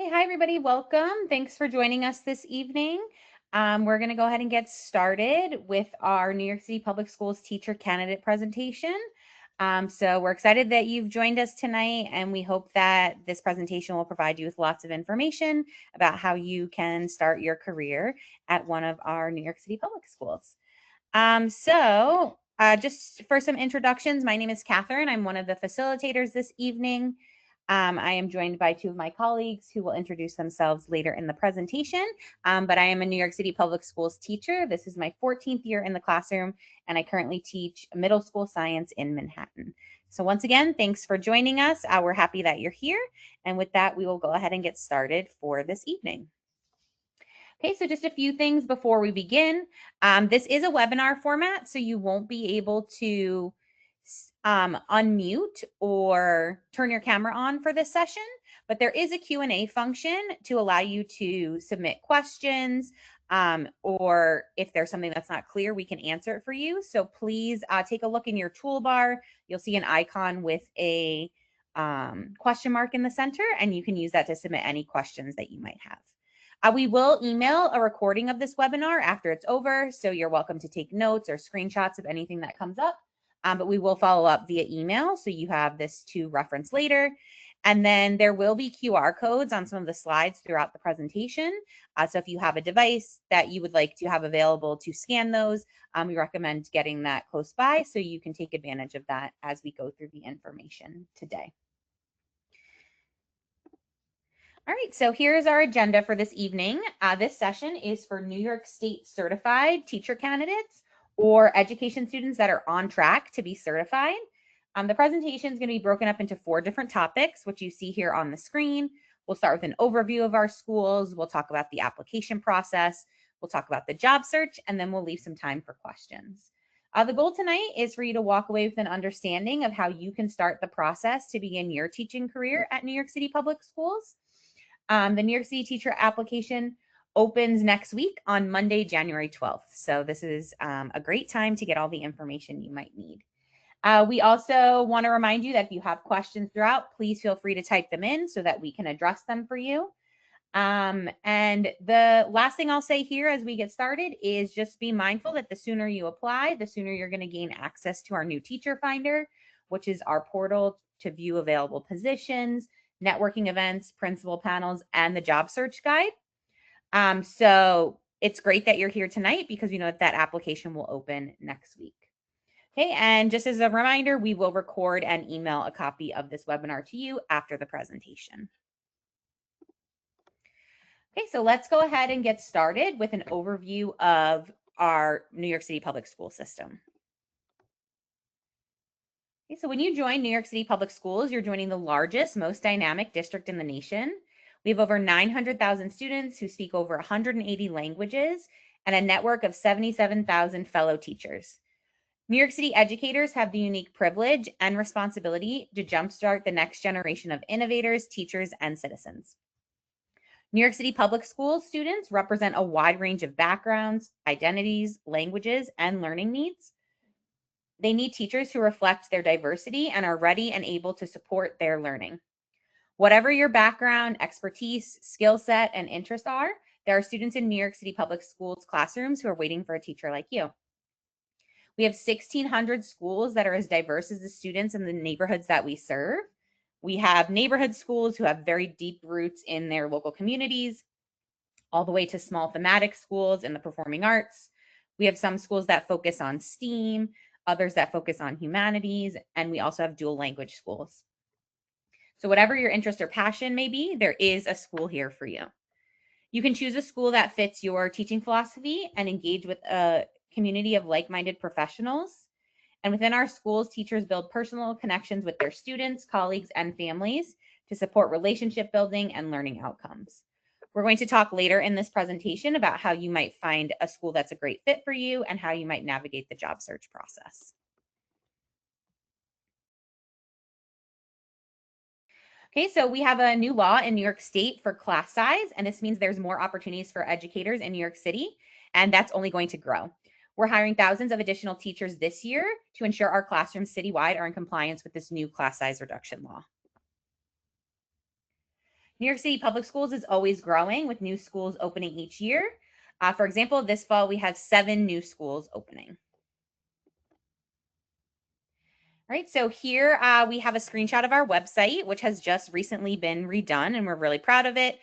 Hey, hi everybody, welcome. Thanks for joining us this evening. We're going to go ahead and get started with our New York City Public Schools teacher candidate presentation. So we're excited that you've joined us tonight, and we hope that this presentation will provide you with lots of information about how you can start your career at one of our New York City Public Schools. Just for some introductions, my name is Catherine. I'm one of the facilitators this evening. I am joined by two of my colleagues who will introduce themselves later in the presentation, but I am a New York City Public Schools teacher. This is my 14th year in the classroom, and I currently teach middle school science in Manhattan. So once again, thanks for joining us. We're happy that you're here, and with that, we will go ahead and get started for this evening. Okay, so just a few things before we begin. This is a webinar format, so you won't be able to unmute or turn your camera on for this session, but there is a Q&A function to allow you to submit questions, or if there's something that's not clear, we can answer it for you. So please take a look in your toolbar. You'll see an icon with a question mark in the center, and you can use that to submit any questions that you might have. We will email a recording of this webinar after it's over, so you're welcome to take notes or screenshots of anything that comes up, but we will follow up via email, so you have this to reference later. And then there will be QR codes on some of the slides throughout the presentation. So if you have a device that you would like to have available to scan those, we recommend getting that close by so you can take advantage of that as we go through the information today. All right, so here's our agenda for this evening. This session is for New York State certified teacher candidates or education students that are on track to be certified. The presentation is going to be broken up into 4 different topics, which you see here on the screen. We'll start with an overview of our schools. We'll talk about the application process. We'll talk about the job search, and then we'll leave some time for questions. The goal tonight is for you to walk away with an understanding of how you can start the process to begin your teaching career at New York City Public Schools. The New York City teacher application opens next week on Monday, January 12th. So this is a great time to get all the information you might need. We also want to remind you that if you have questions throughout, please feel free to type them in so that we can address them for you. And the last thing I'll say here as we get started is just be mindful that the sooner you apply, the sooner you're going to gain access to our new teacher finder, which is our portal to view available positions, networking events, principal panels, and the job search guide. So it's great that you're here tonight because we know that application will open next week. Okay, and just as a reminder, we will record and email a copy of this webinar to you after the presentation. Okay, so let's go ahead and get started with an overview of our New York City public school system. Okay, so when you join New York City Public Schools, you're joining the largest, most dynamic district in the nation. We have over 900,000 students who speak over 180 languages and a network of 77,000 fellow teachers. New York City educators have the unique privilege and responsibility to jumpstart the next generation of innovators, teachers, and citizens. New York City Public Schools students represent a wide range of backgrounds, identities, languages, and learning needs. They need teachers who reflect their diversity and are ready and able to support their learning. Whatever your background, expertise, skill set, and interests are, there are students in New York City Public Schools classrooms who are waiting for a teacher like you. We have 1,600 schools that are as diverse as the students in the neighborhoods that we serve. We have neighborhood schools who have very deep roots in their local communities, all the way to small thematic schools in the performing arts. We have some schools that focus on STEAM, others that focus on humanities, and we also have dual language schools. So whatever your interest or passion may be, there is a school here for you. You can choose a school that fits your teaching philosophy and engage with a community of like-minded professionals. And within our schools, teachers build personal connections with their students, colleagues, and families to support relationship building and learning outcomes. We're going to talk later in this presentation about how you might find a school that's a great fit for you and how you might navigate the job search process. Okay, so we have a new law in New York State for class size, and this means there's more opportunities for educators in New York City, and that's only going to grow. We're hiring thousands of additional teachers this year to ensure our classrooms citywide are in compliance with this new class size reduction law. New York City Public Schools is always growing with new schools opening each year. For example, this fall we have 7 new schools opening. All right, so here we have a screenshot of our website, which has just recently been redone, and we're really proud of it.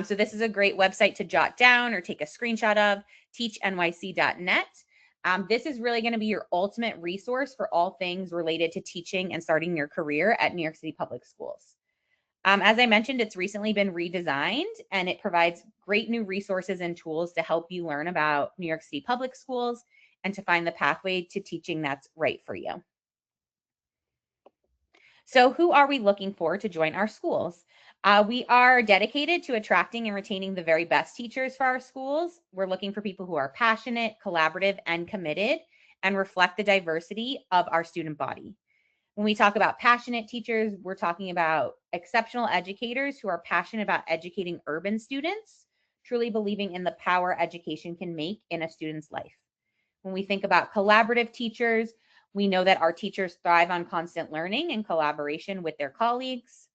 So this is a great website to jot down or take a screenshot of, teachnyc.net. This is really going to be your ultimate resource for all things related to teaching and starting your career at New York City Public Schools. As I mentioned, it's recently been redesigned, and it provides great new resources and tools to help you learn about New York City Public Schools and to find the pathway to teaching that's right for you. So who are we looking for to join our schools? We are dedicated to attracting and retaining the very best teachers for our schools. We're looking for people who are passionate, collaborative, and committed, and reflect the diversity of our student body. When we talk about passionate teachers, we're talking about exceptional educators who are passionate about educating urban students, truly believing in the power education can make in a student's life. When we think about collaborative teachers, we know that our teachers thrive on constant learning and collaboration with their colleagues.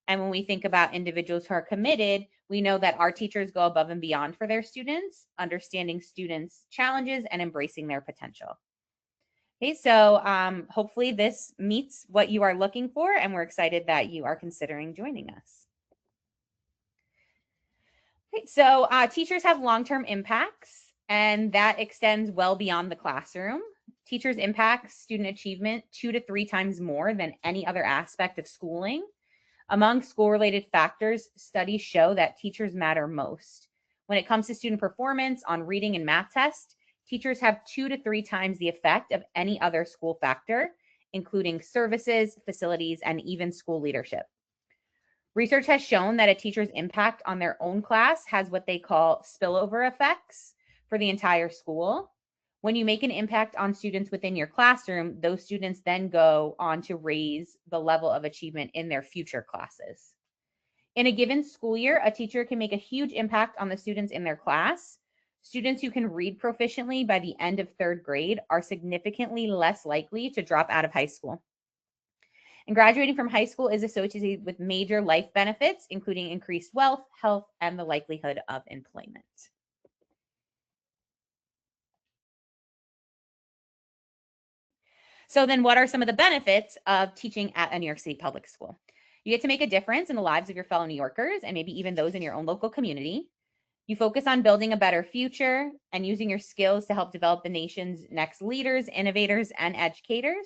And when we think about individuals who are committed, we know that our teachers go above and beyond for their students, understanding students' challenges and embracing their potential. Okay, so hopefully this meets what you are looking for, and we're excited that you are considering joining us. Okay, so teachers have long-term impacts, and that extends well beyond the classroom. Teachers impact student achievement 2 to 3 times more than any other aspect of schooling. Among school-related factors, studies show that teachers matter most. When it comes to student performance on reading and math tests, teachers have 2 to 3 times the effect of any other school factor, including services, facilities, and even school leadership. Research has shown that a teacher's impact on their own class has what they call spillover effects for the entire school. When you make an impact on students within your classroom, those students then go on to raise the level of achievement in their future classes. In a given school year, a teacher can make a huge impact on the students in their class. Students who can read proficiently by the end of 3rd grade are significantly less likely to drop out of high school. And graduating from high school is associated with major life benefits, including increased wealth, health, and the likelihood of employment. So then what are some of the benefits of teaching at a New York City public school? You get to make a difference in the lives of your fellow New Yorkers and maybe even those in your own local community. You focus on building a better future and using your skills to help develop the nation's next leaders, innovators, and educators.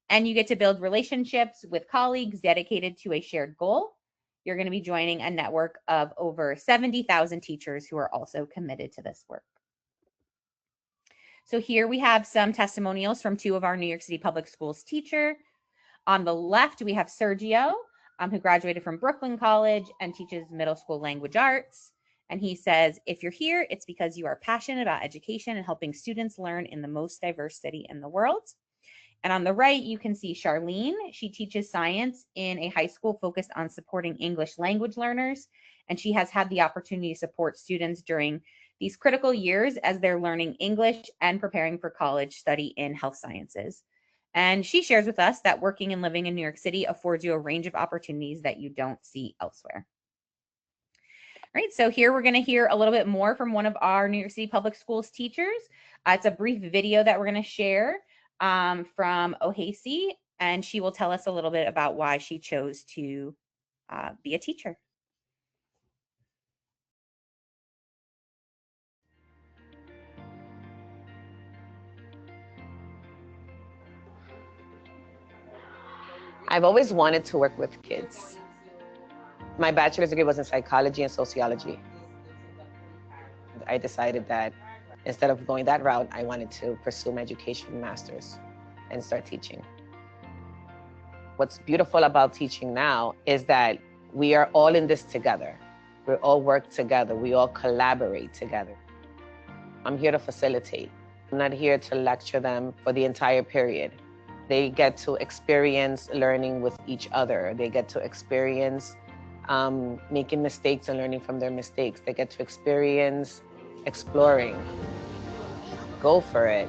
And you get to build relationships with colleagues dedicated to a shared goal. You're going to be joining a network of over 70,000 teachers who are also committed to this work. So here we have some testimonials from 2 of our New York City Public Schools teachers. On the left, we have Sergio, who graduated from Brooklyn College and teaches middle school language arts. And he says, if you're here, it's because you are passionate about education and helping students learn in the most diverse city in the world. And on the right, you can see Charlene. She teaches science in a high school focused on supporting English language learners. And she has had the opportunity to support students during these critical years as they're learning English and preparing for college study in health sciences. And she shares with us that working and living in New York City affords you a range of opportunities that you don't see elsewhere. All right, so here we're going to hear a little bit more from one of our New York City Public Schools teachers. It's a brief video that we're going to share from Ohasi, and she will tell us a little bit about why she chose to be a teacher. I've always wanted to work with kids. My bachelor's degree was in psychology and sociology. I decided that instead of going that route, I wanted to pursue my education master's and start teaching. What's beautiful about teaching now is that we are all in this together. We all work together. We all collaborate together. I'm here to facilitate. I'm not here to lecture them for the entire period. They get to experience learning with each other. They get to experience making mistakes and learning from their mistakes. They get to experience exploring. Go for it.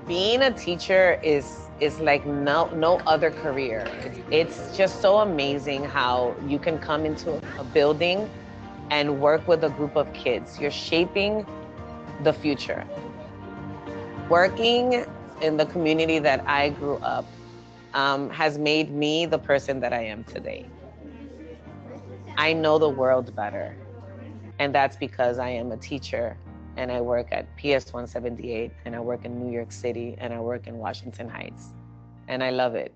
Being a teacher is is like no other career. It's just so amazing how you can come into a building and work with a group of kids. You're shaping the future. Working in the community that I grew up has made me the person that I am today. I know the world better. And that's because I am a teacher and I work at PS 178 and I work in New York City and I work in Washington Heights. And I love it.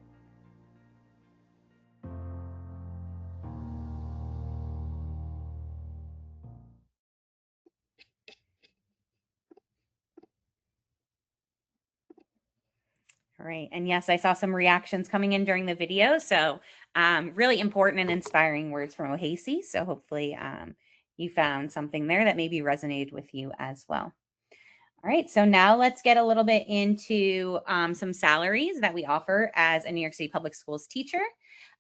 All right. And yes, I saw some reactions coming in during the video. So really important and inspiring words from Ohasi. So hopefully you found something there that maybe resonated with you as well. All right, so now let's get a little bit into some salaries that we offer as a New York City Public Schools teacher.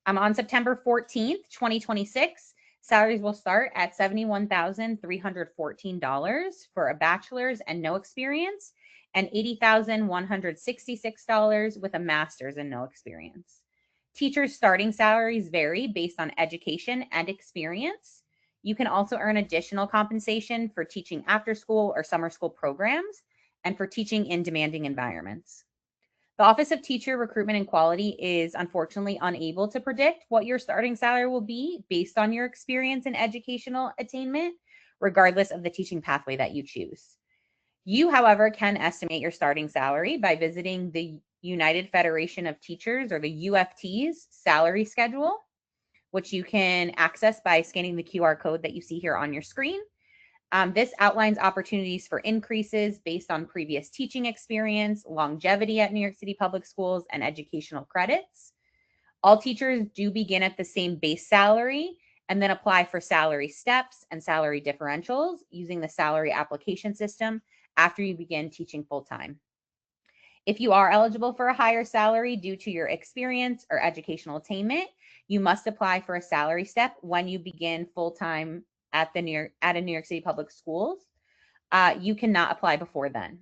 On September 14th, 2026, salaries will start at $71,314 for a bachelor's and no experience, and $80,166 with a master's and no experience. Teachers' starting salaries vary based on education and experience. You can also earn additional compensation for teaching after school or summer school programs and for teaching in demanding environments. The Office of Teacher Recruitment and Quality is unfortunately unable to predict what your starting salary will be based on your experience and educational attainment, regardless of the teaching pathway that you choose. You, however, can estimate your starting salary by visiting the United Federation of Teachers, or the UFT's salary schedule, which you can access by scanning the QR code that you see here on your screen. This outlines opportunities for increases based on previous teaching experience, longevity at New York City Public Schools, and educational credits. All teachers do begin at the same base salary and then apply for salary steps and salary differentials using the salary application system after you begin teaching full-time. If you are eligible for a higher salary due to your experience or educational attainment, you must apply for a salary step when you begin full-time at a New York City Public Schools. You cannot apply before then.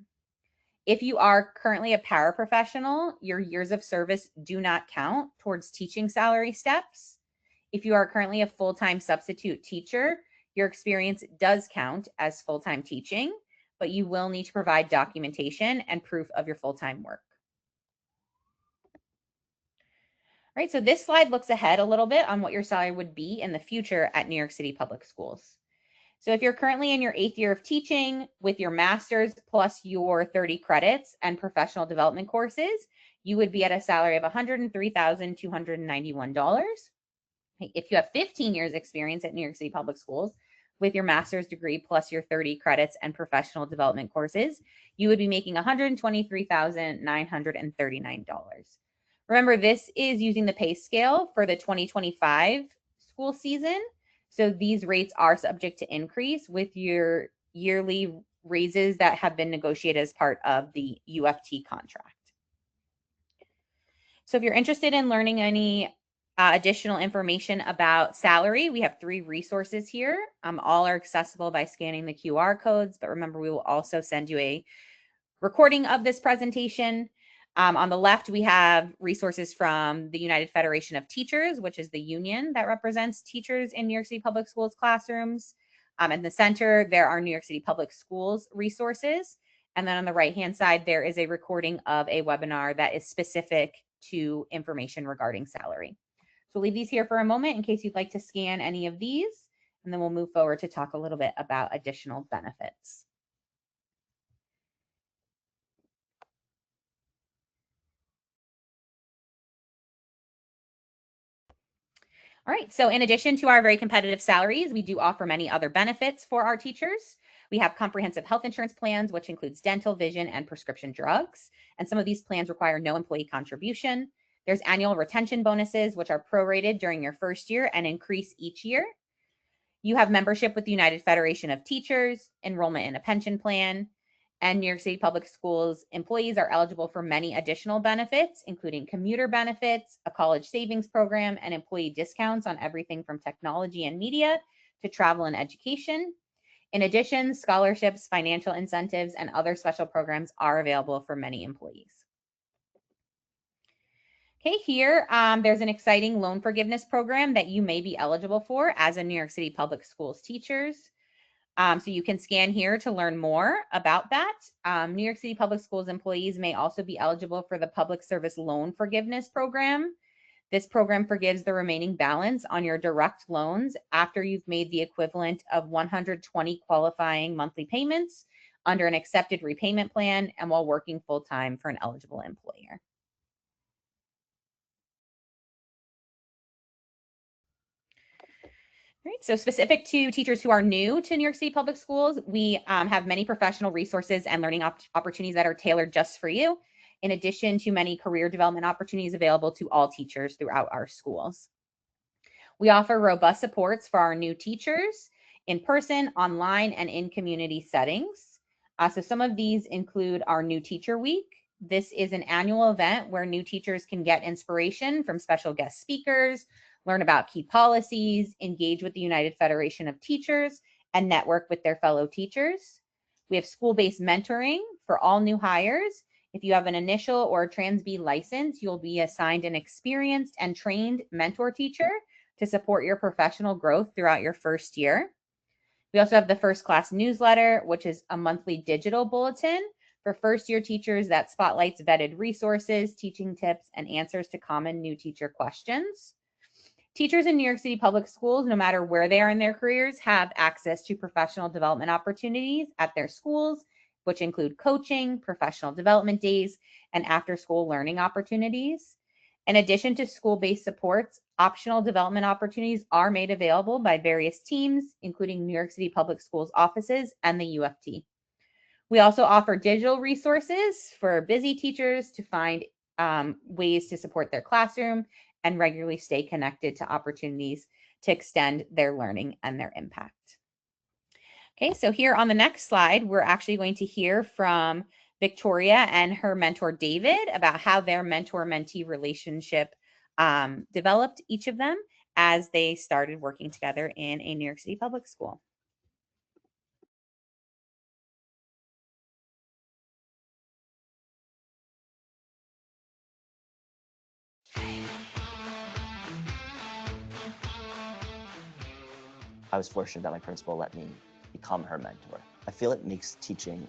If you are currently a paraprofessional, your years of service do not count towards teaching salary steps. If you are currently a full-time substitute teacher, your experience does count as full-time teaching, but you will need to provide documentation and proof of your full-time work. All right, so this slide looks ahead a little bit on what your salary would be in the future at New York City Public Schools. So if you're currently in your 8th year of teaching with your master's plus your 30 credits and professional development courses, you would be at a salary of $103,291. If you have 15 years experience at New York City Public Schools with your master's degree plus your 30 credits and professional development courses, you would be making $123,939. Remember, this is using the pay scale for the 2025 school season. So these rates are subject to increase with your yearly raises that have been negotiated as part of the UFT contract. So if you're interested in learning any additional information about salary, we have 3 resources here. All are accessible by scanning the QR codes, but remember, we will also send you a recording of this presentation. On the left, we have resources from the United Federation of Teachers, which is the union that represents teachers in New York City Public Schools classrooms. In the center, there are New York City Public Schools resources. And then on the right-hand side, there is a recording of a webinar that is specific to information regarding salary. So we'll leave these here for a moment in case you'd like to scan any of these, and then we'll move forward to talk a little bit about additional benefits. All right, so in addition to our very competitive salaries, we do offer many other benefits for our teachers. We have comprehensive health insurance plans, which includes dental, vision, and prescription drugs. And some of these plans require no employee contribution. There's annual retention bonuses, which are prorated during your first year and increase each year. You have membership with the United Federation of Teachers, enrollment in a pension plan, and New York City Public Schools employees are eligible for many additional benefits, including commuter benefits, a college savings program, and employee discounts on everything from technology and media to travel and education. In addition, scholarships, financial incentives, and other special programs are available for many employees. Okay, here there's an exciting loan forgiveness program that you may be eligible for as a New York City Public Schools teachers. So you can scan here to learn more about that. New York City Public Schools employees may also be eligible for the Public Service Loan Forgiveness Program. This program forgives the remaining balance on your direct loans after you've made the equivalent of 120 qualifying monthly payments under an accepted repayment plan and while working full-time for an eligible employer. Right. So specific to teachers who are new to New York City Public Schools, we have many professional resources and learning opportunities that are tailored just for you, in addition to many career development opportunities available to all teachers throughout our schools. We offer robust supports for our new teachers in person, online, and in community settings. So some of these include our New Teacher Week. This is an annual event where new teachers can get inspiration from special guest speakers, learn about key policies, engage with the United Federation of Teachers, and network with their fellow teachers. We have school-based mentoring for all new hires. If you have an initial or a Trans B license, you'll be assigned an experienced and trained mentor teacher to support your professional growth throughout your first year. We also have the First Class newsletter, which is a monthly digital bulletin for first-year teachers that spotlights vetted resources, teaching tips, and answers to common new teacher questions. Teachers in New York City Public Schools, no matter where they are in their careers, have access to professional development opportunities at their schools, which include coaching, professional development days, and after-school learning opportunities. In addition to school-based supports, optional development opportunities are made available by various teams, including New York City Public Schools offices and the UFT. We also offer digital resources for busy teachers to find ways to support their classroom and regularly stay connected to opportunities to extend their learning and their impact. Okay, so here on the next slide, we're actually going to hear from Victoria and her mentor, David, about how their mentor-mentee relationship developed, each of them, as they started working together in a New York City public school. I was fortunate that my principal let me become her mentor. I feel it makes teaching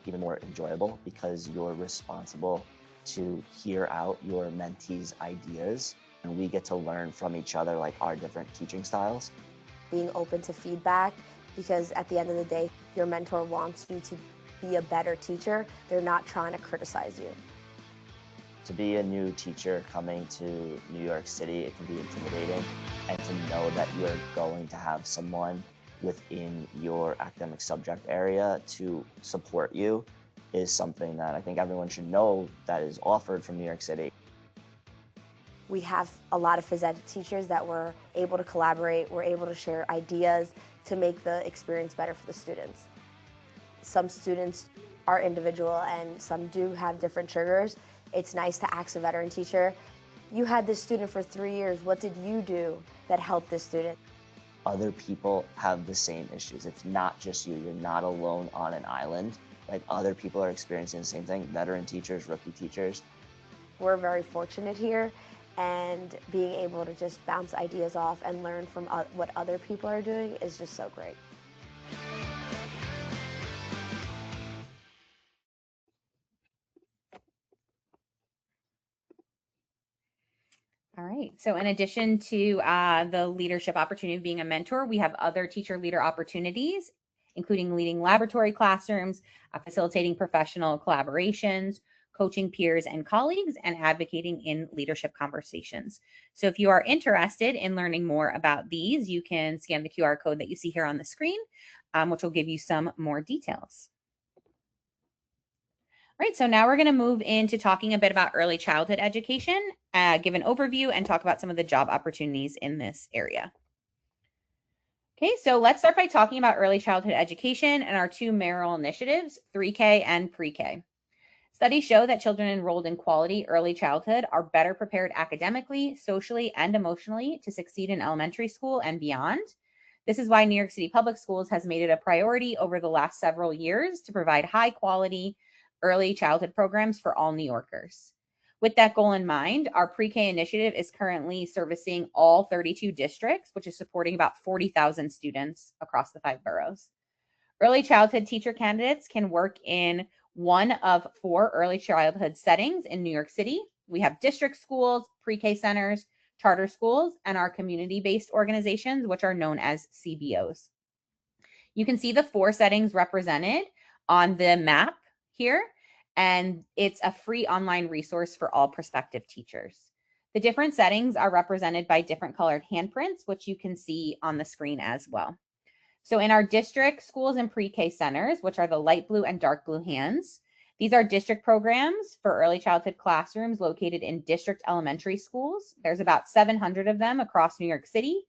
even more enjoyable because you're responsible to hear out your mentees' ideas, and we get to learn from each other, like our different teaching styles. Being open to feedback, because at the end of the day, your mentor wants you to be a better teacher. They're not trying to criticize you. To be a new teacher coming to New York City, it can be intimidating, and to know that you're going to have someone within your academic subject area to support you is something that I think everyone should know that is offered from New York City. We have a lot of phys ed teachers that were able to collaborate, were able to share ideas to make the experience better for the students. Some students are individual and some do have different triggers. It's nice to ask a veteran teacher, you had this student for 3 years, what did you do that helped this student? Other people have the same issues. It's not just you. You're not alone on an island. Like, other people are experiencing the same thing, veteran teachers, rookie teachers. We're very fortunate here, and being able to just bounce ideas off and learn from what other people are doing is just so great. All right. So in addition to the leadership opportunity of being a mentor, we have other teacher leader opportunities, including leading laboratory classrooms, facilitating professional collaborations, coaching peers and colleagues, and advocating in leadership conversations. So if you are interested in learning more about these, you can scan the QR code that you see here on the screen, which will give you some more details. All right, so now we're going to move into talking a bit about early childhood education, give an overview, and talk about some of the job opportunities in this area. Okay, so let's start by talking about early childhood education and our two mayoral initiatives, 3K and pre-K. Studies show that children enrolled in quality early childhood are better prepared academically, socially, and emotionally to succeed in elementary school and beyond. This is why New York City Public Schools has made it a priority over the last several years to provide high quality early childhood programs for all New Yorkers. With that goal in mind, our pre-K initiative is currently servicing all 32 districts, which is supporting about 40,000 students across the 5 boroughs. Early childhood teacher candidates can work in one of 4 early childhood settings in New York City. We have district schools, pre-K centers, charter schools, and our community-based organizations, which are known as CBOs. You can see the 4 settings represented on the map here, and it's a free online resource for all prospective teachers. The different settings are represented by different colored handprints, which you can see on the screen as well. So in our district schools and pre-K centers, which are the light blue and dark blue hands, these are district programs for early childhood classrooms located in district elementary schools. There's about 700 of them across New York City.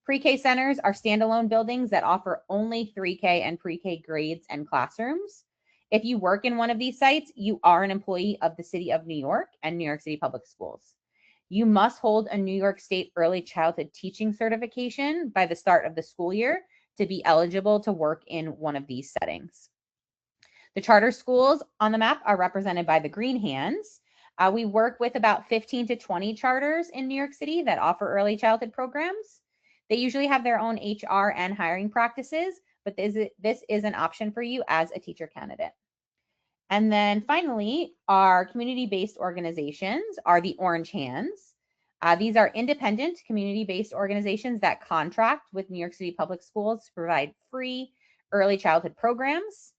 Pre-K centers are standalone buildings that offer only 3K and pre-K grades and classrooms. If you work in one of these sites, you are an employee of the City of New York and New York City Public Schools. You must hold a New York State Early Childhood Teaching certification by the start of the school year to be eligible to work in one of these settings. The charter schools on the map are represented by the green hands. We work with about 15 to 20 charters in New York City that offer early childhood programs. They usually have their own HR and hiring practices, but this is an option for you as a teacher candidate. And then finally, our community-based organizations are the orange hands. These are independent community-based organizations that contract with New York City Public Schools to provide free early childhood programs.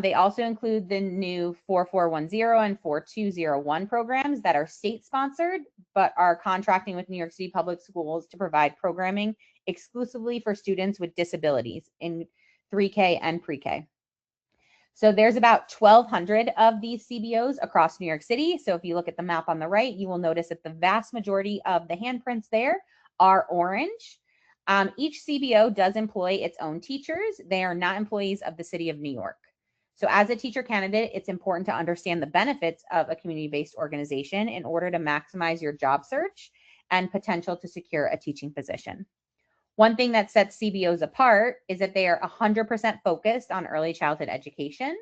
They also include the new 4410 and 4201 programs that are state-sponsored, but are contracting with New York City Public Schools to provide programming exclusively for students with disabilities in 3K and pre-K. So there's about 1,200 of these CBOs across New York City. So if you look at the map on the right, you will notice that the vast majority of the handprints there are orange. Each CBO does employ its own teachers. They are not employees of the City of New York. So as a teacher candidate, it's important to understand the benefits of a community-based organization in order to maximize your job search and potential to secure a teaching position. One thing that sets CBOs apart is that they are 100% focused on early childhood education.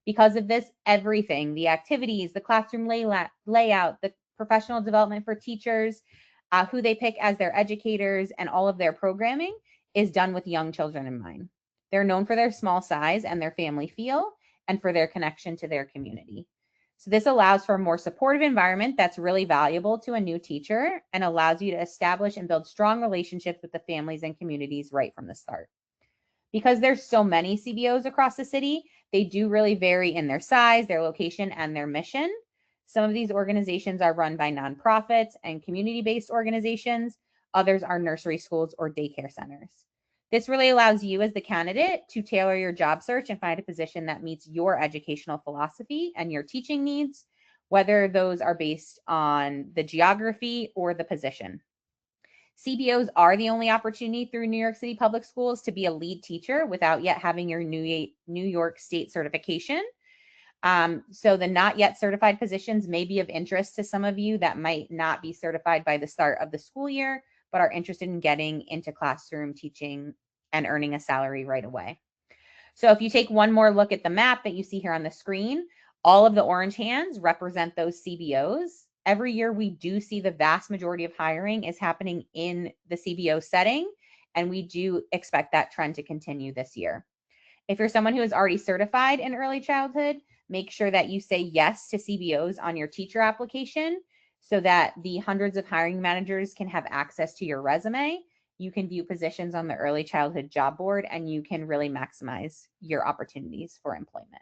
Because of this, everything, the activities, the classroom layout, the professional development for teachers, who they pick as their educators, and all of their programming is done with young children in mind. They're known for their small size and their family feel, and for their connection to their community. So this allows for a more supportive environment that's really valuable to a new teacher and allows you to establish and build strong relationships with the families and communities right from the start. Because there's so many CBOs across the city, they do really vary in their size, their location, and their mission. Some of these organizations are run by nonprofits and community-based organizations. Others are nursery schools or daycare centers. This really allows you as the candidate to tailor your job search and find a position that meets your educational philosophy and your teaching needs, whether those are based on the geography or the position. CBOs are the only opportunity through New York City Public Schools to be a lead teacher without yet having your New York State certification. So the not yet certified positions may be of interest to some of you that might not be certified by the start of the school year, but are interested in getting into classroom teaching and earning a salary right away. So if you take one more look at the map that you see here on the screen, all of the orange hands represent those CBOs. Every year we do see the vast majority of hiring is happening in the CBO setting, and we do expect that trend to continue this year. If you're someone who is already certified in early childhood, make sure that you say yes to CBOs on your teacher application so that the hundreds of hiring managers can have access to your resume. You can view positions on the early childhood job board, and you can really maximize your opportunities for employment.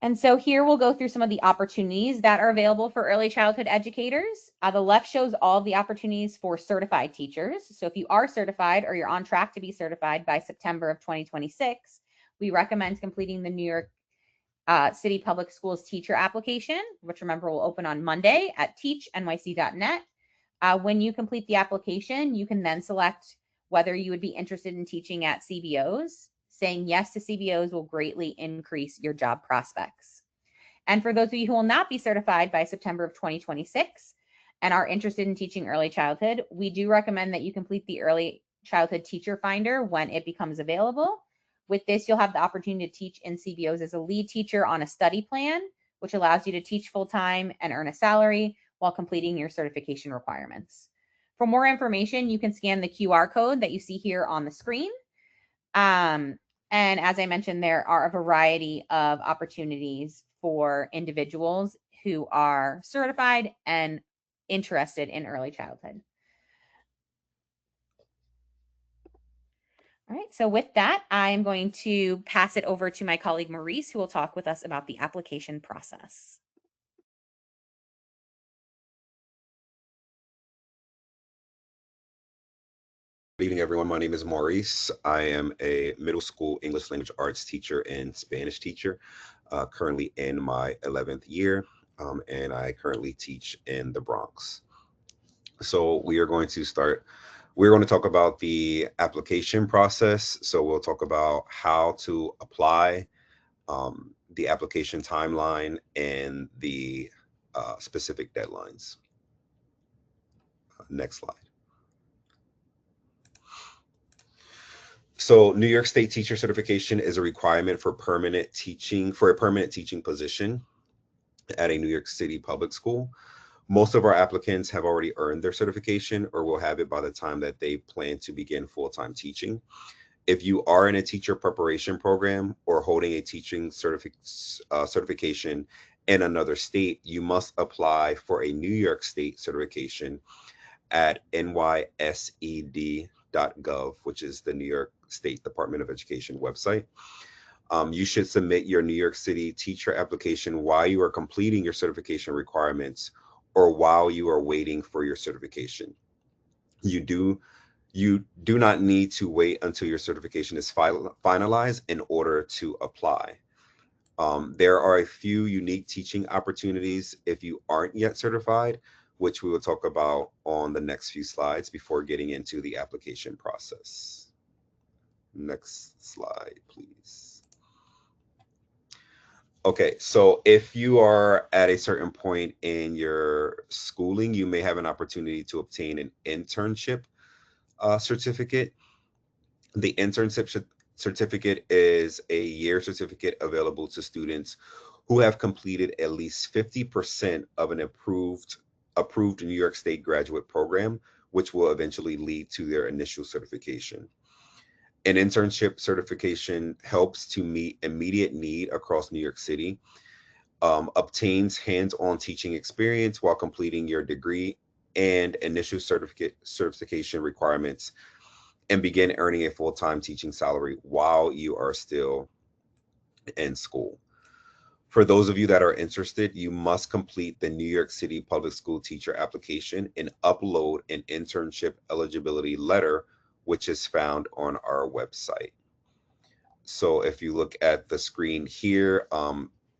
And so here we'll go through some of the opportunities that are available for early childhood educators. The left shows all the opportunities for certified teachers. So if you are certified or you're on track to be certified by September of 2026, we recommend completing the New York City Public Schools teacher application, which remember will open on Monday at teachnyc.net. When you complete the application, you can then select whether you would be interested in teaching at CBOs. Saying yes to CBOs will greatly increase your job prospects. And for those of you who will not be certified by September of 2026 and are interested in teaching early childhood, we do recommend that you complete the Early Childhood Teacher Finder when it becomes available. With this, you'll have the opportunity to teach in CBOs as a lead teacher on a study plan which allows you to teach full-time and earn a salary while completing your certification requirements. For more information, you can scan the QR code that you see here on the screen. And as I mentioned, there are a variety of opportunities for individuals who are certified and interested in early childhood. All right, so with that, I'm going to pass it over to my colleague Maurice, who will talk with us about the application process. Good evening, everyone. My name is Maurice. I am a middle school English language arts teacher and Spanish teacher, currently in my 11th year, and I currently teach in the Bronx. So we're going to talk about the application process. So we'll talk about how to apply, the application timeline, and the specific deadlines. Next slide. So New York State teacher certification is a requirement for a permanent teaching position at a New York City public school. Most of our applicants have already earned their certification or will have it by the time that they plan to begin full-time teaching. If you are in a teacher preparation program or holding a teaching certification in another state, you must apply for a New York State certification at NYCD.gov, which is the New York State Department of Education website. You should submit your New York City teacher application while you are completing your certification requirements or while you are waiting for your certification. You do not need to wait until your certification is finalized in order to apply. There are a few unique teaching opportunities if you aren't yet certified, which we will talk about on the next few slides before getting into the application process. Next slide, please. Okay, so if you are at a certain point in your schooling, you may have an opportunity to obtain an internship certificate. The internship certificate is a year certificate available to students who have completed at least 50% of an approved New York State graduate program, which will eventually lead to their initial certification. An internship certification helps to meet immediate need across New York City, obtains hands-on teaching experience while completing your degree and initial certification requirements, and begin earning a full-time teaching salary while you are still in school. For those of you that are interested, you must complete the New York City Public School teacher application and upload an internship eligibility letter, which is found on our website. So if you look at the screen here,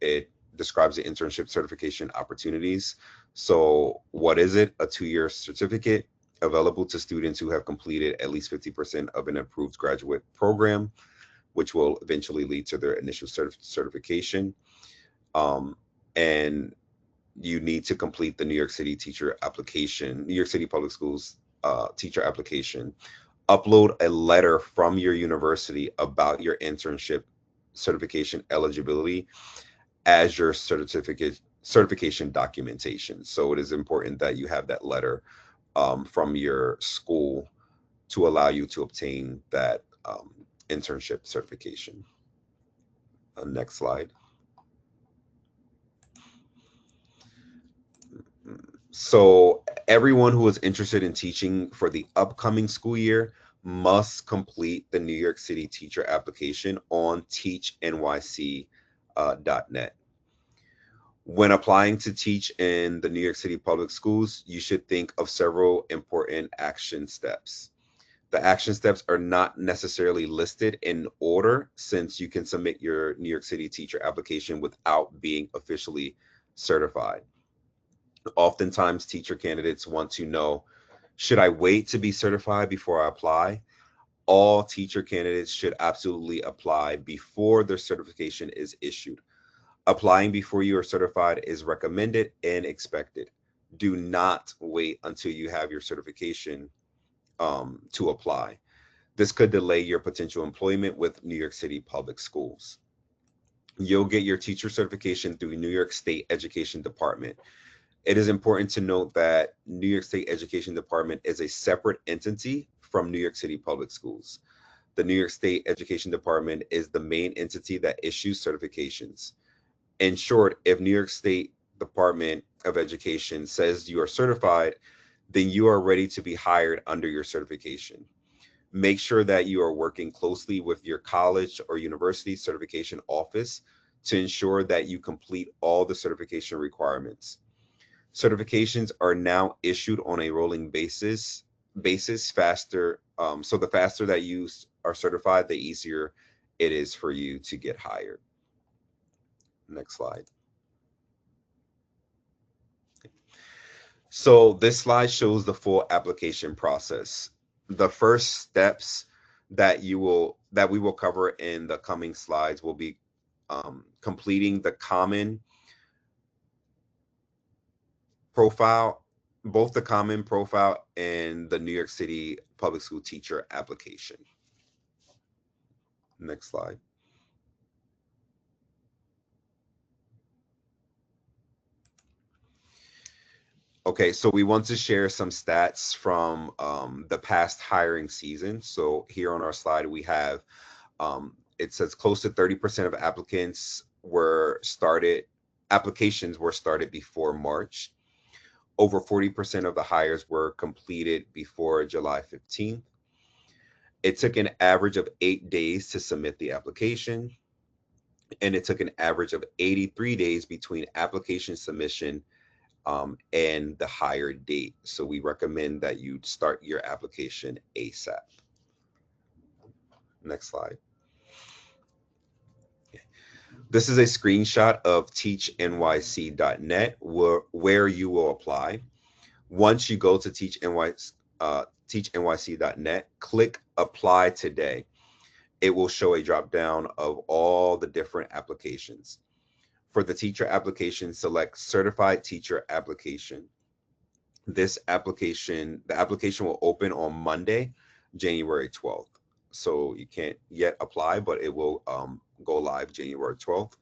it describes the internship certification opportunities. So what is it? A 2-year certificate available to students who have completed at least 50% of an approved graduate program, which will eventually lead to their initial certification. And you need to complete the New York City teacher application, New York City Public Schools teacher application. Upload a letter from your university about your internship certification eligibility as your certification documentation. So it is important that you have that letter from your school to allow you to obtain that internship certification. Next slide. So everyone who is interested in teaching for the upcoming school year must complete the New York City teacher application on teachnyc.net. When applying to teach in the New York City public schools, you should think of several important action steps. The action steps are not necessarily listed in order, since you can submit your New York City teacher application without being officially certified. Oftentimes, teacher candidates want to know, should I wait to be certified before I apply? All teacher candidates should absolutely apply before their certification is issued. Applying before you are certified is recommended and expected. Do not wait until you have your certification to apply. This could delay your potential employment with New York City public schools. You'll get your teacher certification through New York State Education Department. It is important to note that New York State Education Department is a separate entity from New York City Public Schools. The New York State Education Department is the main entity that issues certifications. In short, if New York State Department of Education says you are certified, then you are ready to be hired under your certification. Make sure that you are working closely with your college or university certification office to ensure that you complete all the certification requirements. Certifications are now issued on a rolling basis faster. So the faster that you are certified, the easier it is for you to get hired. Next slide. So this slide shows the full application process. The first steps that we will cover in the coming slides will be completing the common profile, both the common profile and the New York City Public School teacher application. Next slide. Okay, so we want to share some stats from the past hiring season. So here on our slide, we have, it says close to 30% of applications were started before March. Over 40% of the hires were completed before July 15th. It took an average of 8 days to submit the application, and it took an average of 83 days between application submission and the hire date. So we recommend that you start your application ASAP. Next slide. This is a screenshot of teachnyc.net where you will apply. Once you go to teachnyc.net, click apply today. It will show a drop down of all the different applications. For the teacher application, select certified teacher application. The application will open on Monday, January 12th. So you can't yet apply, but it will go live January 12th.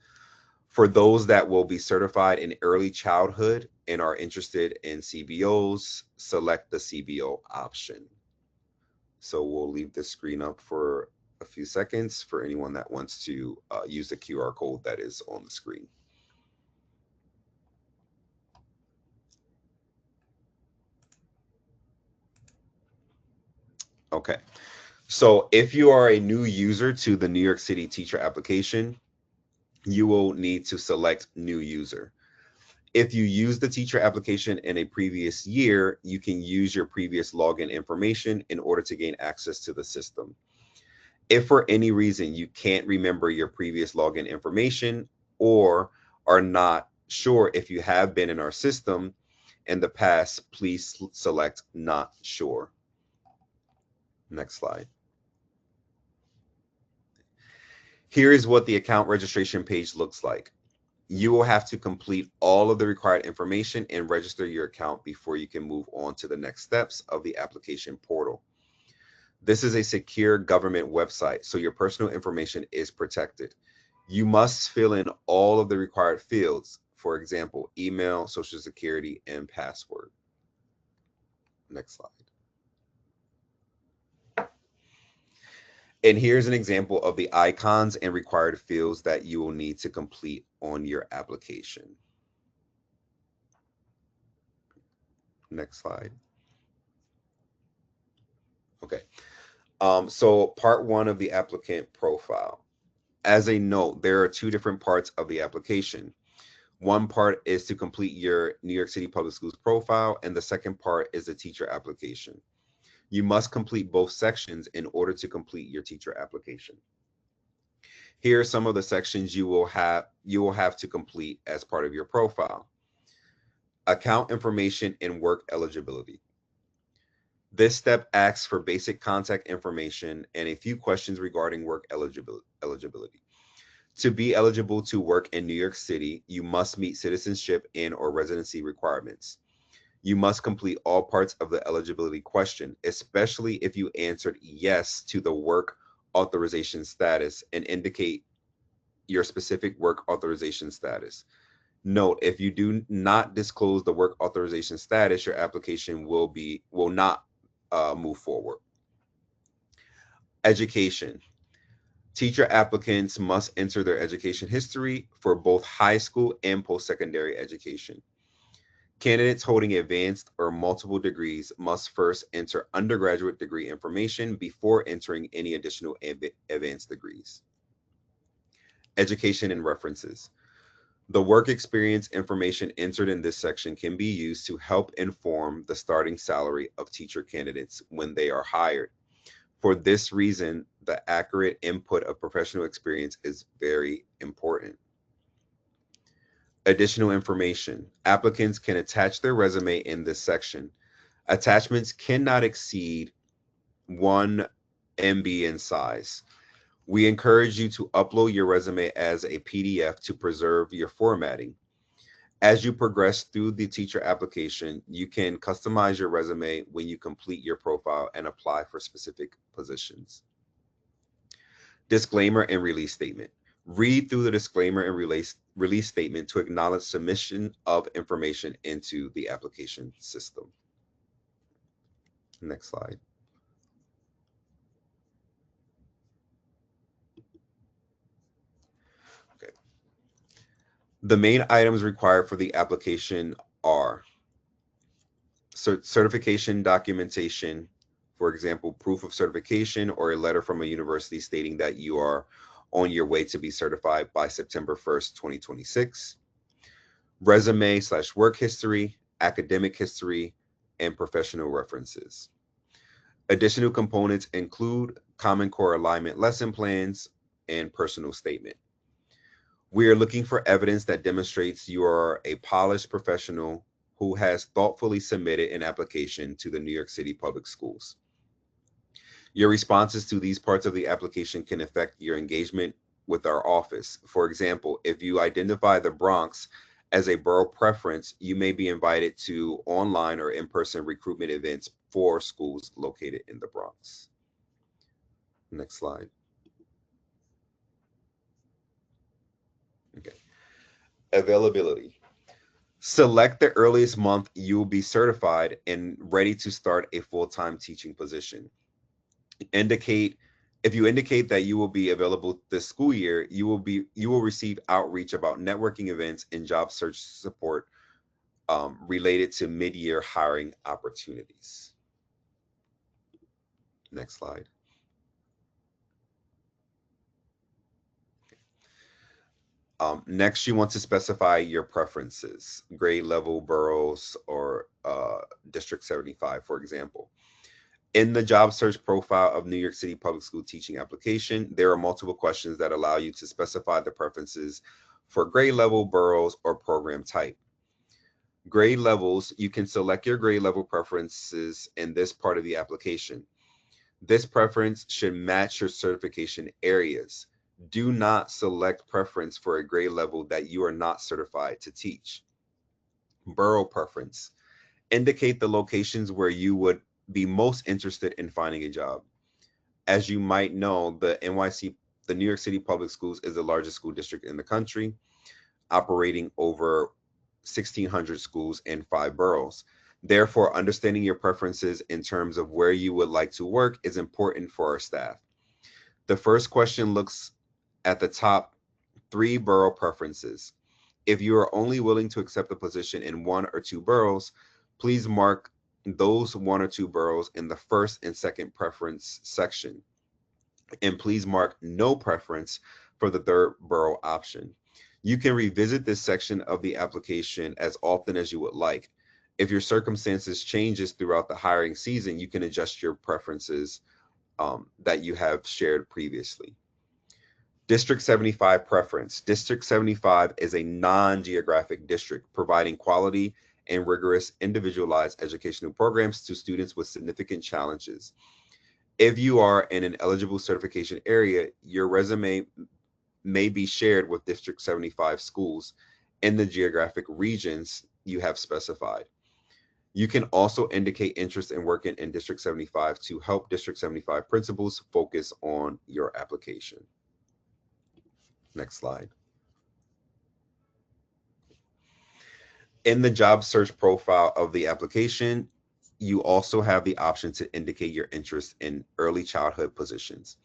For those that will be certified in early childhood and are interested in CBOs, select the CBO option. So we'll leave the screen up for a few seconds for anyone that wants to use the QR code that is on the screen. Okay, so if you are a new user to the New York City teacher application, you will need to select new user. If you use the teacher application in a previous year, you can use your previous login information in order to gain access to the system. If for any reason you can't remember your previous login information or are not sure if you have been in our system in the past, please select not sure. Next slide. Here is what the account registration page looks like. You will have to complete all of the required information and register your account before you can move on to the next steps of the application portal. This is a secure government website, so your personal information is protected. You must fill in all of the required fields, for example, email, social security, and password. Next slide. And here's an example of the icons and required fields that you will need to complete on your application. Next slide. Okay. So part one of the applicant profile. As a note, there are two different parts of the application. One part is to complete your New York City Public Schools profile, and the second part is the teacher application. You must complete both sections in order to complete your teacher application. Here are some of the sections you will have to complete as part of your profile. Account information and work eligibility. This step asks for basic contact information and a few questions regarding work eligibility. To be eligible to work in New York City, you must meet citizenship and/or residency requirements. You must complete all parts of the eligibility question, especially if you answered yes to the work authorization status and indicate your specific work authorization status. Note, if you do not disclose the work authorization status, your application will not move forward. Education. Teacher applicants must enter their education history for both high school and post-secondary education. Candidates holding advanced or multiple degrees must first enter undergraduate degree information before entering any additional advanced degrees. Education and references. The work experience information entered in this section can be used to help inform the starting salary of teacher candidates when they are hired. For this reason, the accurate input of professional experience is very important. Additional information. Applicants can attach their resume in this section. Attachments cannot exceed 1 MB in size. We encourage you to upload your resume as a PDF to preserve your formatting. As you progress through the teacher application, you can customize your resume when you complete your profile and apply for specific positions. Disclaimer and release statement. Read through the disclaimer and release statement to acknowledge submission of information into the application system. Next slide. Okay. The main items required for the application are certification documentation, for example, proof of certification or a letter from a university stating that you are on your way to be certified by September 1st, 2026. Resume/work history, academic history, and professional references. Additional components include Common Core alignment lesson plans and personal statement. We are looking for evidence that demonstrates you are a polished professional who has thoughtfully submitted an application to the New York City Public Schools. Your responses to these parts of the application can affect your engagement with our office. For example, if you identify the Bronx as a borough preference, you may be invited to online or in-person recruitment events for schools located in the Bronx. Next slide. Okay. Availability. Select the earliest month you will be certified and ready to start a full-time teaching position. If you indicate that you will be available this school year, you will receive outreach about networking events and job search support related to mid-year hiring opportunities. Next slide. Next, you want to specify your preferences, grade level, boroughs, or District 75, for example. In the job search profile of New York City Public School teaching application, there are multiple questions that allow you to specify the preferences for grade level, boroughs, or program type. Grade levels, you can select your grade level preferences in this part of the application. This preference should match your certification areas. Do not select preference for a grade level that you are not certified to teach. Borough preference. Indicate the locations where you would be most interested in finding a job. As you might know, the New York City Public Schools is the largest school district in the country, operating over 1,600 schools and 5 boroughs. Therefore, understanding your preferences in terms of where you would like to work is important for our staff. The first question looks at the top 3 borough preferences. If you are only willing to accept a position in 1 or 2 boroughs, please mark those 1 or 2 boroughs in the first and second preference section. And please mark no preference for the 3rd borough option. You can revisit this section of the application as often as you would like. If your circumstances changes throughout the hiring season, you can adjust your preferences that you have shared previously. District 75 preference. District 75 is a non-geographic district providing quality and rigorous individualized educational programs to students with significant challenges. If you are in an eligible certification area, your resume may be shared with District 75 schools in the geographic regions you have specified. You can also indicate interest in working in District 75 to help District 75 principals focus on your application. Next slide. In the job search profile of the application, you also have the option to indicate your interest in early childhood positions.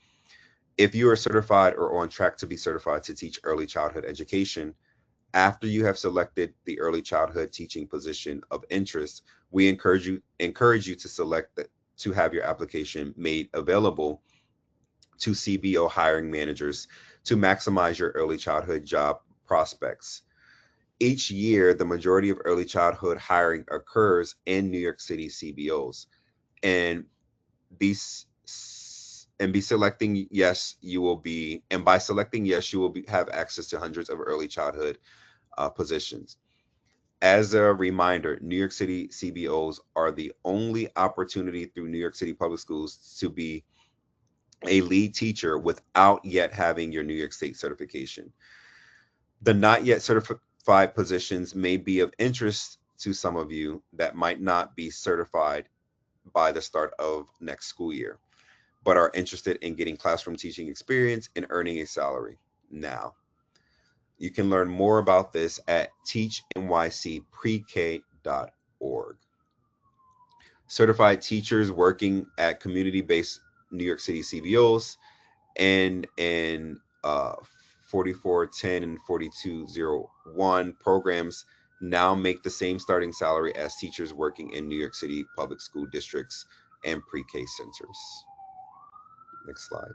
If you are certified or on track to be certified to teach early childhood education, after you have selected the early childhood teaching position of interest, we encourage you to select to have your application made available to CBO hiring managers to maximize your early childhood job prospects. Each year, the majority of early childhood hiring occurs in New York City CBOs, and be and be selecting yes, you will be, and by selecting yes, you will have access to hundreds of early childhood positions. As a reminder, New York City CBOs are the only opportunity through New York City Public Schools to be a lead teacher without yet having your New York State certification. The not yet certified positions may be of interest to some of you that might not be certified by the start of next school year, but are interested in getting classroom teaching experience and earning a salary now. You can learn more about this at teachnycprek.org. Certified teachers working at community-based New York City CBOs and in 4410 and 4201 programs now make the same starting salary as teachers working in New York City public school districts and pre-K centers. Next slide.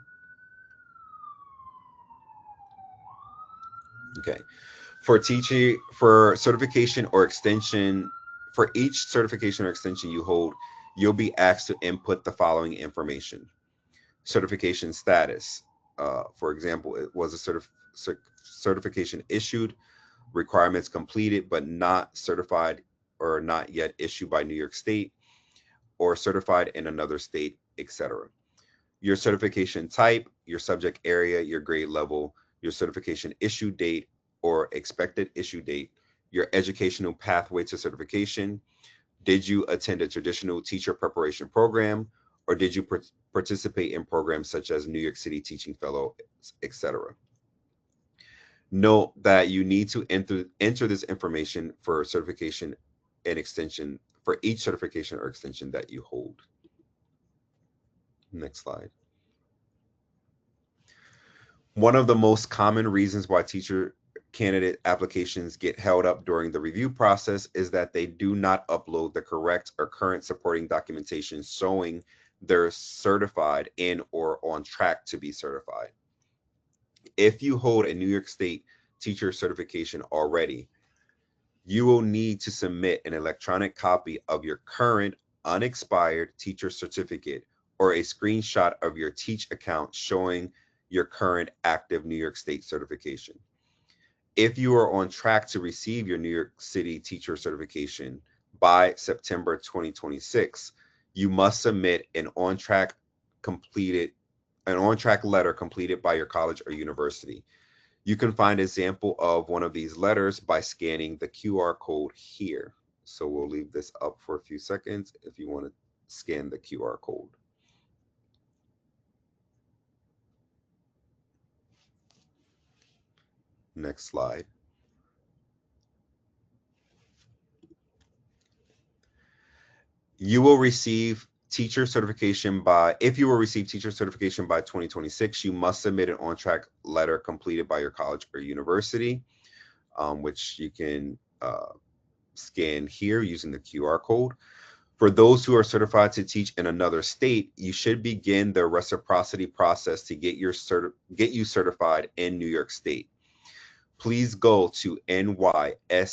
Okay. For certification or extension, for each certification or extension you hold, you'll be asked to input the following information. Certification status. For example, it was a certification issued, requirements completed but not certified or not yet issued by New York State, or certified in another state, etc. Your certification type, your subject area, your grade level, your certification issue date or expected issue date, your educational pathway to certification. Did you attend a traditional teacher preparation program, or did you participate in programs such as New York City Teaching Fellow, etc.? Note that you need to enter this information for certification and extension for each certification or extension that you hold. Next slide. One of the most common reasons why teacher candidate applications get held up during the review process is that they do not upload the correct or current supporting documentation showing they're certified in or on track to be certified. If you hold a New York State teacher certification already, you will need to submit an electronic copy of your current unexpired teacher certificate or a screenshot of your Teach account showing your current active New York State certification. If you are on track to receive your New York City teacher certification by September 2026, you must submit an on-track letter completed by your college or university. You can find an example of one of these letters by scanning the QR code here. So we'll leave this up for a few seconds if you want to scan the QR code. Next slide. You will receive teacher certification if you will receive teacher certification by 2026, you must submit an on-track letter completed by your college or university, which you can scan here using the QR code. For those who are certified to teach in another state, you should begin the reciprocity process to get you certified in New York State. Please go to nysed.gov.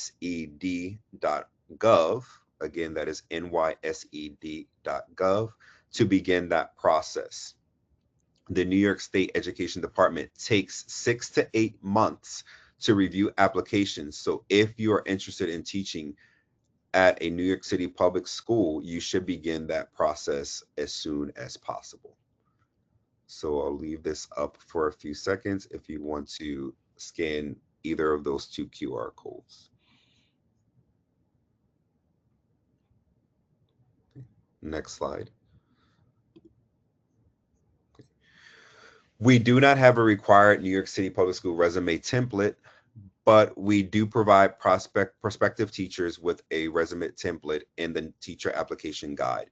Again, that is nysed.gov to begin that process. The New York State Education Department takes 6 to 8 months to review applications. So if you are interested in teaching at a New York City public school, you should begin that process as soon as possible. So I'll leave this up for a few seconds if you want to scan either of those two QR codes. Next slide. We do not have a required New York City Public School resume template, but we do provide prospective teachers with a resume template in the teacher application guide.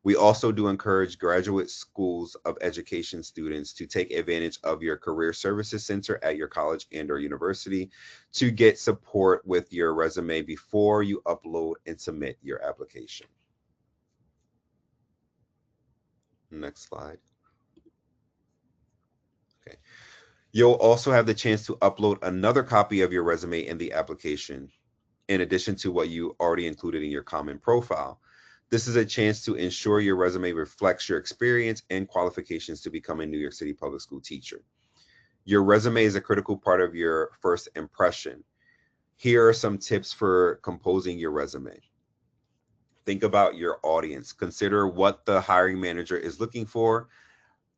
We also do encourage graduate schools of education students to take advantage of your career services center at your college and or university to get support with your resume before you upload and submit your application. Next slide. Okay. You'll also have the chance to upload another copy of your resume in the application, in addition to what you already included in your common profile. This is a chance to ensure your resume reflects your experience and qualifications to become a New York City public school teacher. Your resume is a critical part of your first impression. Here are some tips for composing your resume. Think about your audience. Consider what the hiring manager is looking for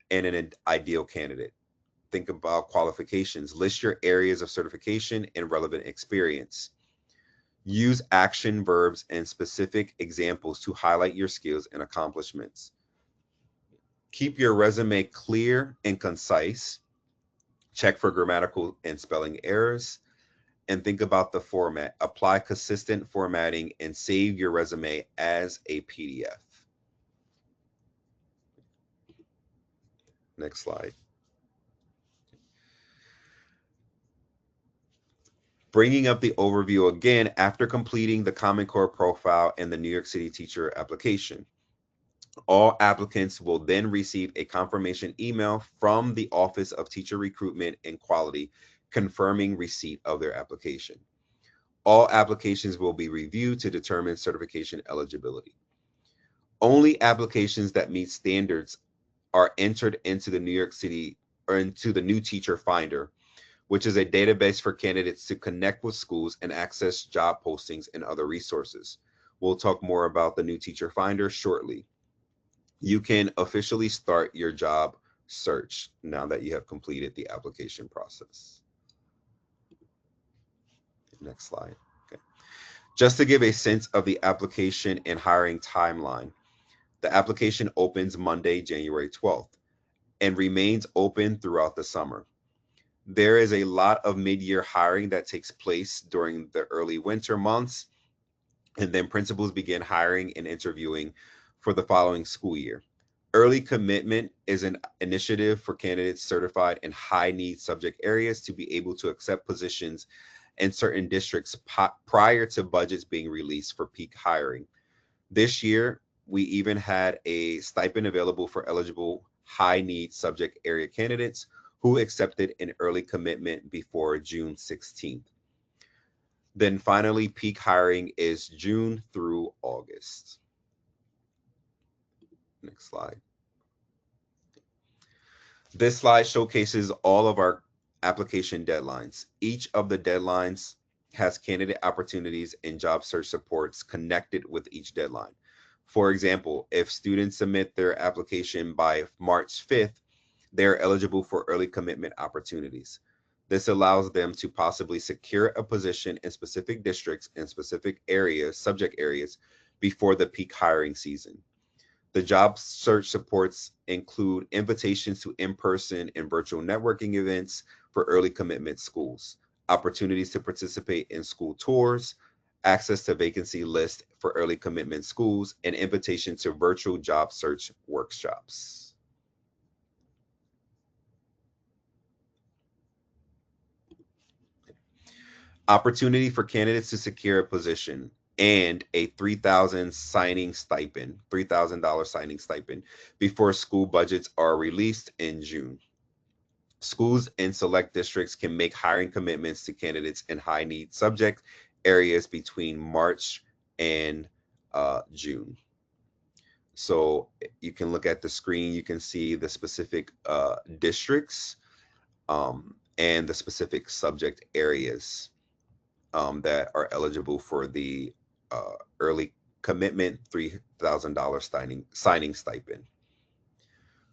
in an ideal candidate. Think about qualifications. List your areas of certification and relevant experience. Use action verbs and specific examples to highlight your skills and accomplishments. Keep your resume clear and concise. Check for grammatical and spelling errors. And think about the format. Apply consistent formatting and save your resume as a PDF. Next slide. Bringing up the overview again after completing the Common Core profile and the New York City teacher application. All applicants will then receive a confirmation email from the Office of Teacher Recruitment and Quality confirming receipt of their application. All applications will be reviewed to determine certification eligibility. Only applications that meet standards are entered into the New York City or into the new Teacher Finder, which is a database for candidates to connect with schools and access job postings and other resources. We'll talk more about the new Teacher Finder shortly. You can officially start your job search now that you have completed the application process. Next slide. Okay. Just to give a sense of the application and hiring timeline, the application opens Monday, January 12th, and remains open throughout the summer. There is a lot of mid-year hiring that takes place during the early winter months, and then principals begin hiring and interviewing for the following school year. Early commitment is an initiative for candidates certified in high need subject areas to be able to accept positions in certain districts prior to budgets being released for peak hiring. This year, we even had a stipend available for eligible high need subject area candidates who accepted an early commitment before June 16th. Then finally, peak hiring is June through August. Next slide. This slide showcases all of our application deadlines. Each of the deadlines has candidate opportunities and job search supports connected with each deadline. For example, if students submit their application by March 5th, they're eligible for early commitment opportunities. This allows them to possibly secure a position in specific districts and specific areas, subject areas, before the peak hiring season. The job search supports include invitations to in-person and virtual networking events for early commitment schools, opportunities to participate in school tours, access to vacancy lists for early commitment schools, and invitation to virtual job search workshops. Opportunity for candidates to secure a position and a $3,000 signing stipend before school budgets are released in June. Schools in select districts can make hiring commitments to candidates in high need subject areas between March and June. So you can look at the screen, you can see the specific districts and the specific subject areas that are eligible for the early commitment $3,000 signing stipend.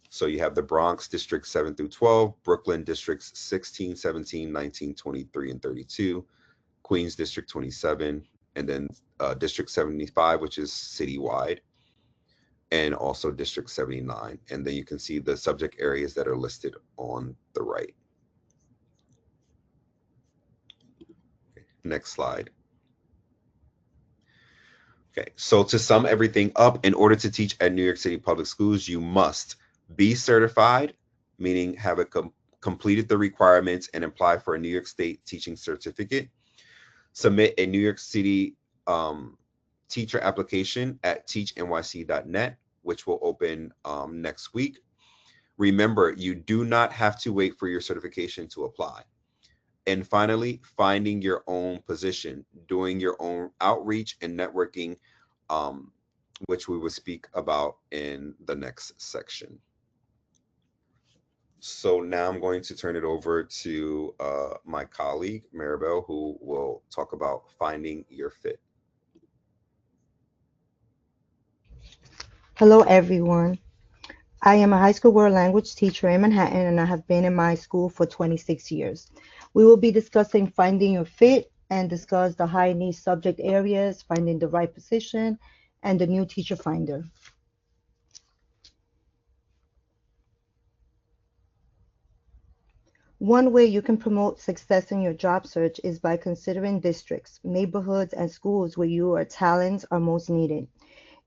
So you have the Bronx District 7 through 12, Brooklyn Districts 16, 17, 19, 23, and 32, Queens District 27, and then District 75, which is citywide. and also District 79. And then you can see the subject areas that are listed on the right. Next slide. Okay, so to sum everything up, in order to teach at New York City Public Schools, you must be certified, meaning have completed the requirements and apply for a New York State teaching certificate. Submit a New York City teacher application at teachnyc.net, which will open next week. Remember, you do not have to wait for your certification to apply. And finally, finding your own position, doing your own outreach and networking, which we will speak about in the next section. So now I'm going to turn it over to my colleague, Maribel, who will talk about finding your fit. Hello, everyone. I am a high school world language teacher in Manhattan, and I have been in my school for 26 years. We will be discussing finding your fit and discuss the high need subject areas, finding the right position, and the new teacher finder. One way you can promote success in your job search is by considering districts, neighborhoods, and schools where your talents are most needed.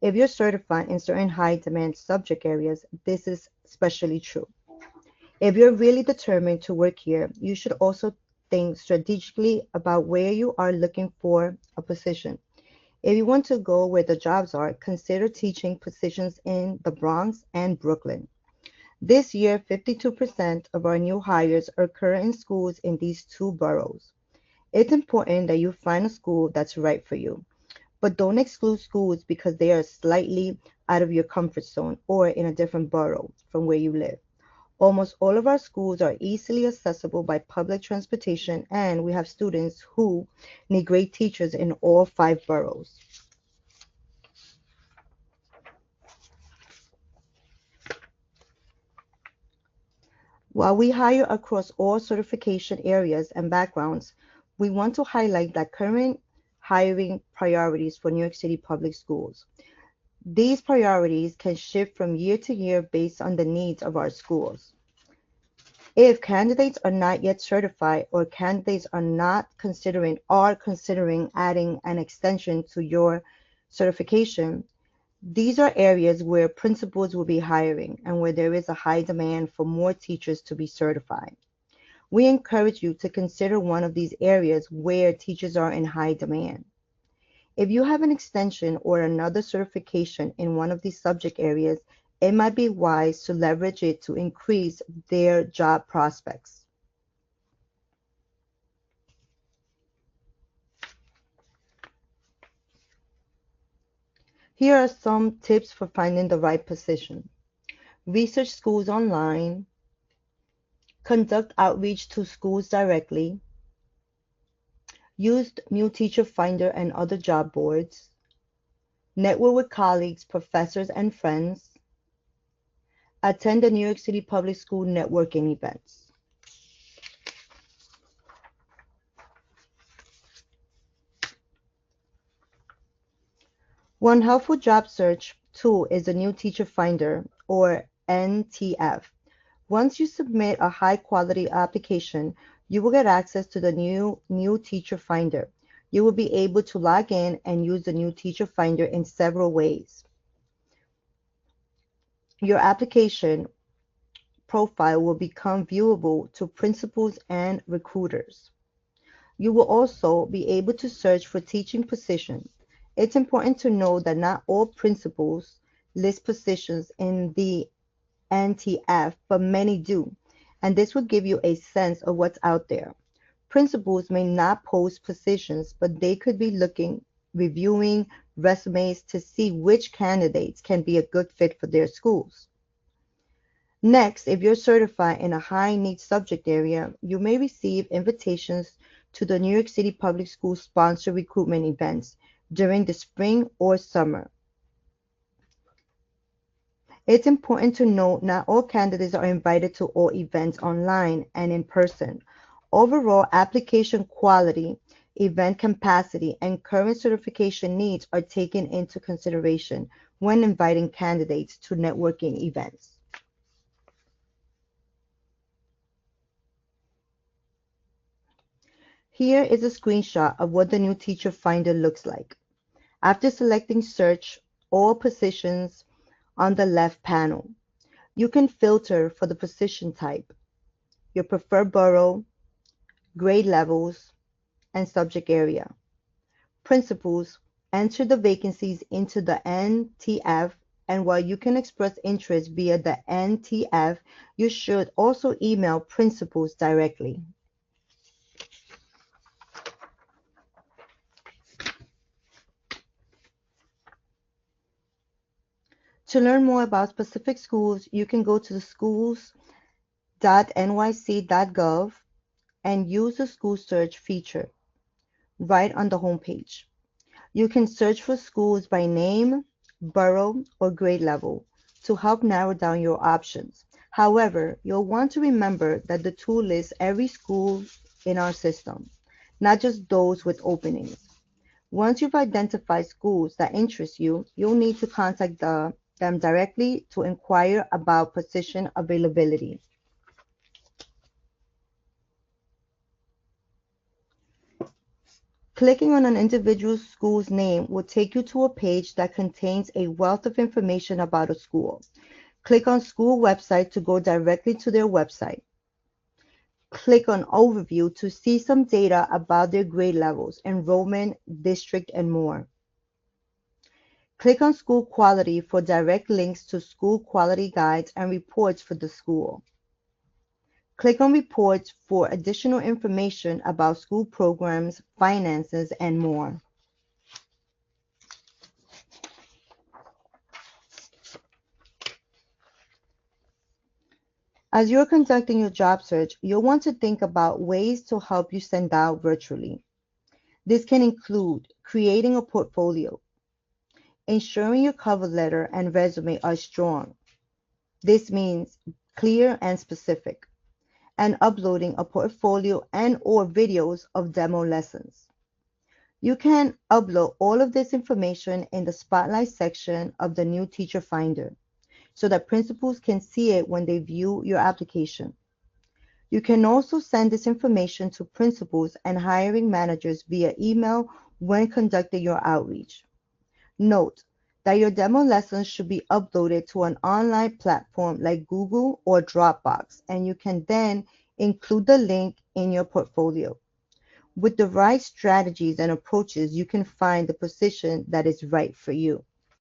If you're certified in certain high demand subject areas, this is especially true. If you're really determined to work here, you should also think strategically about where you are looking for a position. If you want to go where the jobs are, consider teaching positions in the Bronx and Brooklyn. This year, 52% of our new hires occur in schools in these two boroughs. It's important that you find a school that's right for you, but don't exclude schools because they are slightly out of your comfort zone or in a different borough from where you live. Almost all of our schools are easily accessible by public transportation, and we have students who need great teachers in all 5 boroughs. While we hire across all certification areas and backgrounds, we want to highlight the current hiring priorities for New York City public schools. These priorities can shift from year to year based on the needs of our schools. If candidates are not yet certified or candidates are considering adding an extension to your certification, these are areas where principals will be hiring and where there is a high demand for more teachers to be certified. We encourage you to consider one of these areas where teachers are in high demand. If you have an extension or another certification in one of these subject areas, it might be wise to leverage it to increase their job prospects. Here are some tips for finding the right position. Research schools online, conduct outreach to schools directly, use New Teacher Finder and other job boards, network with colleagues, professors, and friends, attend the New York City Public School networking events. One helpful job search tool is the New Teacher Finder, or NTF. Once you submit a high-quality application, you will get access to the new Teacher Finder. You will be able to log in and use the New Teacher Finder in several ways. Your application profile will become viewable to principals and recruiters. You will also be able to search for teaching positions. It's important to know that not all principals list positions in the NTF, but many do, and this will give you a sense of what's out there. Principals may not post positions, but they could be reviewing resumes to see which candidates can be a good fit for their schools. Next, if you're certified in a high-need subject area, you may receive invitations to the New York City Public Schools sponsored recruitment events during the spring or summer. It's important to note not all candidates are invited to all events online and in person. Overall, application quality, event capacity, and current certification needs are taken into consideration when inviting candidates to networking events. Here is a screenshot of what the new teacher finder looks like. After selecting search all positions on the left panel, you can filter for the position type, your preferred borough, grade levels, and subject area. Principals enter the vacancies into the NTF, and while you can express interest via the NTF, you should also email principals directly. To learn more about specific schools, you can go to the schools.nyc.gov and use the school search feature right on the homepage. You can search for schools by name, borough, or grade level to help narrow down your options. However, you'll want to remember that the tool lists every school in our system, not just those with openings. Once you've identified schools that interest you, you'll need to contact them directly to inquire about position availability. Clicking on an individual school's name will take you to a page that contains a wealth of information about a school. Click on School Website to go directly to their website. Click on Overview to see some data about their grade levels, enrollment, district, and more. Click on School Quality for direct links to school quality guides and reports for the school. Click on Reports for additional information about school programs, finances, and more. As you're conducting your job search, you'll want to think about ways to help you stand out virtually. This can include creating a portfolio, ensuring your cover letter and resume are strong. This means clear and specific, and uploading a portfolio and/or videos of demo lessons. You can upload all of this information in the Spotlight section of the new Teacher Finder so that principals can see it when they view your application. You can also send this information to principals and hiring managers via email when conducting your outreach. Note that your demo lessons should be uploaded to an online platform like Google or Dropbox, and you can then include the link in your portfolio. With the right strategies and approaches, you can find the position that is right for you.